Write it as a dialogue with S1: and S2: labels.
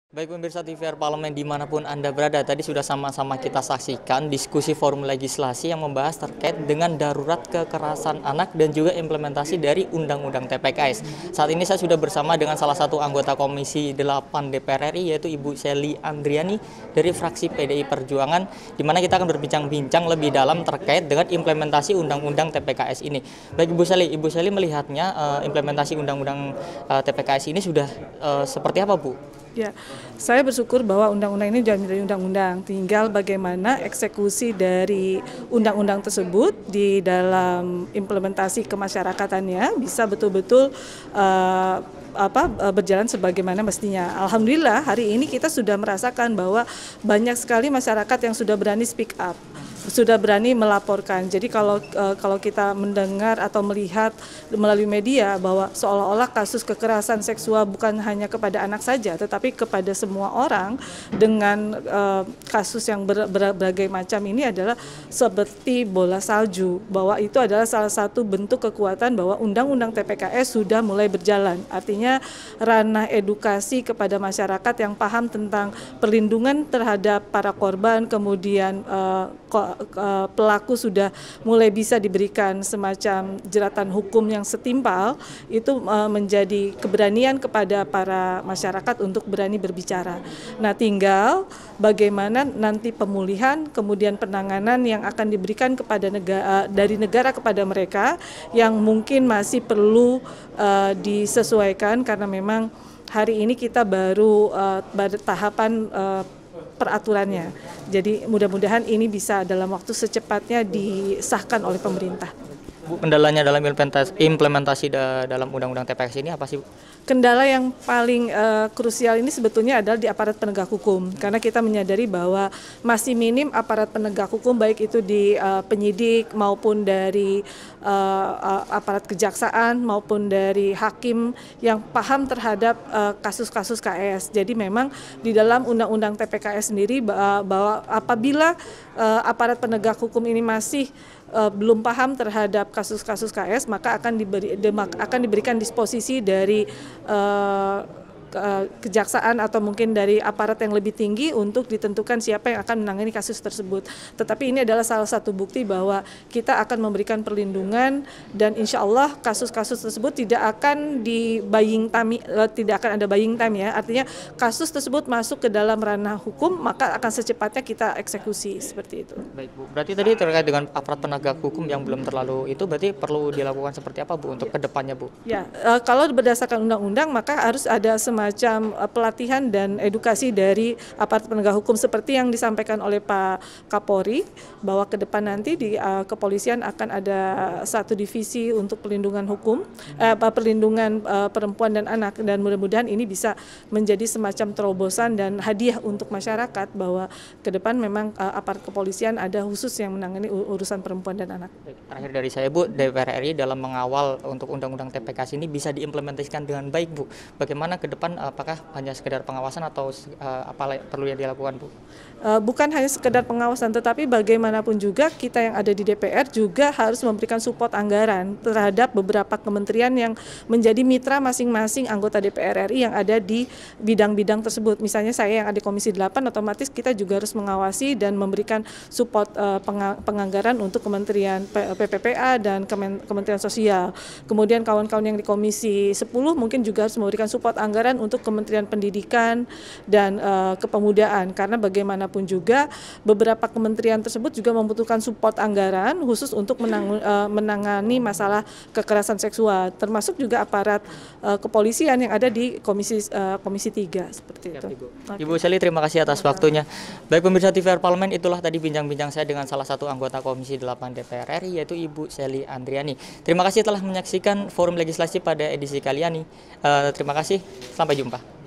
S1: Baik pemirsa TVR Parlemen dimanapun Anda berada, tadi sudah sama-sama kita saksikan diskusi forum legislasi yang membahas terkait dengan darurat kekerasan anak dan juga implementasi dari Undang-Undang TPKS. Saat ini saya sudah bersama dengan salah satu anggota Komisi 8 DPR RI yaitu Ibu Sely Andriani dari fraksi PDI Perjuangan, di mana kita akan berbincang-bincang lebih dalam terkait dengan implementasi Undang-Undang TPKS ini. Baik Ibu Sely melihatnya implementasi Undang-Undang TPKS ini sudah seperti apa Bu?
S2: Ya, saya bersyukur bahwa undang-undang ini sudah menjadi undang-undang. Tinggal bagaimana eksekusi dari undang-undang tersebut di dalam implementasi kemasyarakatannya bisa betul-betul berjalan sebagaimana mestinya. Alhamdulillah hari ini kita sudah merasakan bahwa banyak sekali masyarakat yang sudah berani speak up, sudah berani melaporkan. Jadi kalau kita mendengar atau melihat melalui media bahwa seolah-olah kasus kekerasan seksual bukan hanya kepada anak saja, tetapi kepada semua orang dengan kasus yang berbagai macam ini adalah seperti bola salju, bahwa itu adalah salah satu bentuk kekuatan bahwa Undang-Undang TPKS sudah mulai berjalan. Artinya ranah edukasi kepada masyarakat yang paham tentang perlindungan terhadap para korban, kemudian pelaku sudah mulai bisa diberikan semacam jeratan hukum yang setimpal, itu menjadi keberanian kepada para masyarakat untuk berani berbicara. Nah, tinggal bagaimana nanti pemulihan, kemudian penanganan yang akan diberikan kepada dari negara kepada mereka yang mungkin masih perlu disesuaikan, karena memang hari ini kita baru tahapan peraturannya. Jadi mudah-mudahan ini bisa dalam waktu secepatnya disahkan oleh pemerintah.
S1: Bu, kendalanya dalam implementasi dalam Undang-Undang TPKS ini apa sih Bu?
S2: Kendala yang paling krusial ini sebetulnya adalah di aparat penegak hukum, karena kita menyadari bahwa masih minim aparat penegak hukum, baik itu di penyidik maupun dari aparat kejaksaan maupun dari hakim yang paham terhadap kasus-kasus KS. Jadi memang di dalam Undang-Undang TPKS sendiri bahwa apabila aparat penegak hukum ini masih belum paham terhadap kasus-kasus KS, maka akan diberikan disposisi dari kejaksaan atau mungkin dari aparat yang lebih tinggi untuk ditentukan siapa yang akan menangani kasus tersebut. Tetapi ini adalah salah satu bukti bahwa kita akan memberikan perlindungan, dan insya Allah kasus-kasus tersebut tidak akan tidak akan ada buying time ya. Artinya kasus tersebut masuk ke dalam ranah hukum, maka akan secepatnya kita eksekusi seperti itu.
S1: Baik Bu, berarti tadi terkait dengan aparat penegak hukum yang belum terlalu itu berarti perlu dilakukan seperti apa Bu untuk kedepannya Bu?
S2: Ya, kalau berdasarkan undang-undang maka harus ada semacam pelatihan dan edukasi dari aparat penegak hukum seperti yang disampaikan oleh Pak Kapolri, bahwa ke depan nanti di kepolisian akan ada satu divisi untuk perlindungan hukum, perlindungan perempuan dan anak, dan mudah-mudahan ini bisa menjadi semacam terobosan dan hadiah untuk masyarakat bahwa ke depan memang aparat kepolisian ada khusus yang menangani urusan perempuan dan anak.
S1: Terakhir dari saya Bu, DPR RI dalam mengawal untuk Undang-Undang TPKS ini bisa diimplementasikan dengan baik Bu. Bagaimana ke depan, apakah hanya sekedar pengawasan atau apa perlu yang dilakukan Bu?
S2: Bukan hanya sekedar pengawasan, tetapi bagaimanapun juga kita yang ada di DPR juga harus memberikan support anggaran terhadap beberapa kementerian yang menjadi mitra masing-masing anggota DPR RI yang ada di bidang-bidang tersebut. Misalnya saya yang ada di Komisi 8, otomatis kita juga harus mengawasi dan memberikan support penganggaran untuk Kementerian PPPA dan Kementerian Sosial. Kemudian kawan-kawan yang di Komisi 10 mungkin juga harus memberikan support anggaran untuk Kementerian Pendidikan dan Kepemudaan, karena bagaimanapun juga beberapa kementerian tersebut juga membutuhkan support anggaran khusus untuk menangani masalah kekerasan seksual, termasuk juga aparat kepolisian yang ada di Komisi 3 seperti itu.
S1: Ibu Sely, terima kasih atas waktunya. Baik pemirsa TVR Parlemen, itulah tadi bincang-bincang saya dengan salah satu anggota Komisi 8 DPR RI yaitu Ibu Sely Andriani. Terima kasih telah menyaksikan forum legislasi pada edisi kali ini. Terima kasih, sampai jumpa.